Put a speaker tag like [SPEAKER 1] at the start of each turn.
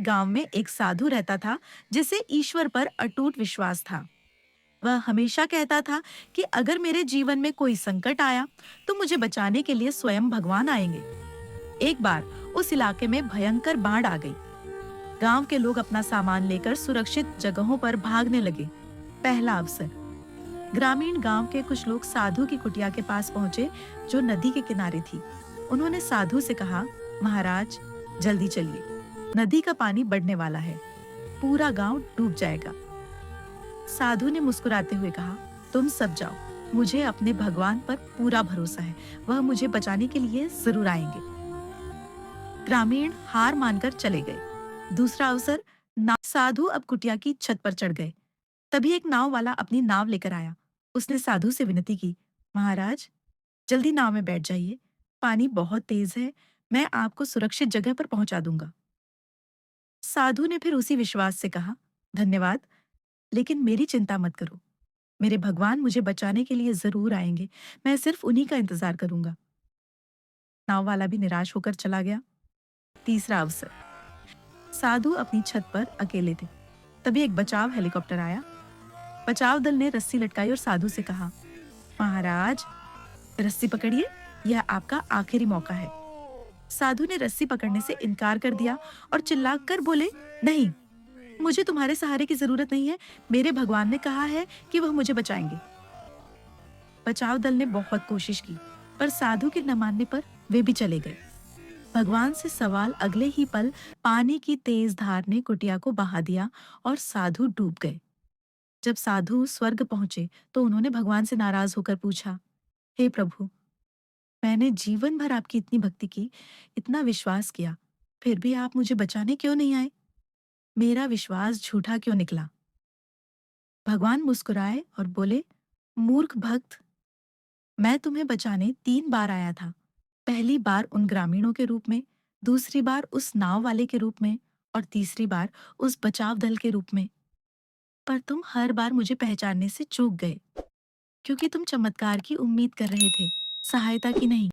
[SPEAKER 1] एक गांव में एक साधु रहता था जिसे ईश्वर पर अटूट विश्वास था। वह हमेशा कहता था कि अगर मेरे जीवन में कोई संकट आया तो मुझे बचाने के लिए स्वयं भगवान आएंगे। एक बार उस इलाके में भयंकर बाढ़ आ गई। गांव के लोग अपना सामान लेकर सुरक्षित जगहों पर भागने लगे। पहला अवसर, ग्रामीण गांव के कुछ लोग साधु की कुटिया के पास पहुंचे, जो नदी के किनारे थी। उन्होंने साधु से कहा, महाराज, जल्दी चलिए, नदी का पानी बढ़ने वाला है, पूरा गांव डूब जाएगा। साधु ने मुस्कुराते हुए कहा, तुम सब जाओ, मुझे अपने भगवान पर पूरा भरोसा है, वह मुझे बचाने के लिए जरूर आएंगे। ग्रामीण हार मानकर चले गए। दूसरा अवसर, साधु अब कुटिया की छत पर चढ़ गए। तभी एक नाव वाला अपनी नाव लेकर आया। उसने साधु से विनती की, महाराज, जल्दी नाव में बैठ जाइए, पानी बहुत तेज है, मैं आपको सुरक्षित जगह पर पहुंचा दूंगा। साधु ने फिर उसी विश्वास से कहा, धन्यवाद, लेकिन मेरी चिंता मत करो, मेरे भगवान मुझे बचाने के लिए जरूर आएंगे, मैं सिर्फ उन्हीं का इंतजार करूंगा। नाव वाला भी निराश होकर चला गया। तीसरा अवसर, साधु अपनी छत पर अकेले थे। तभी एक बचाव हेलीकॉप्टर आया। बचाव दल ने रस्सी लटकाई और साधु से कहा, महाराज, रस्सी पकड़िए, यह आपका आखिरी मौका है। साधु ने रस्सी पकड़ने से इनकार कर दिया और चिल्लाकर बोले, नहीं, मुझे तुम्हारे सहारे की जरूरत नहीं है, मेरे भगवान ने कहा है कि वह मुझे बचाएंगे। बचाव दल ने बहुत कोशिश की, पर साधु के न मानने पर वे भी चले गए। भगवान से सवाल अगले ही पल पानी की तेज धार ने कुटिया को बहा दिया और साधु डूब गए। जब साधु स्वर्ग पहुंचे तो उन्होंने भगवान से नाराज होकर पूछा, हे प्रभु, मैंने जीवन भर आपकी इतनी भक्ति की, इतना विश्वास किया, फिर भी आप मुझे बचाने क्यों नहीं आए? मेरा विश्वास झूठा क्यों निकला? भगवान मुस्कुराए और बोले, मूर्ख भक्त, मैं तुम्हें बचाने 3 बार आया था। पहली बार उन ग्रामीणों के रूप में, दूसरी बार उस नाव वाले के रूप में और तीसरी बार उस बचाव दल के रूप में। पर तुम हर बार मुझे पहचानने से चूक गए, क्योंकि तुम चमत्कार की उम्मीद कर रहे थे, सहायता की नहीं।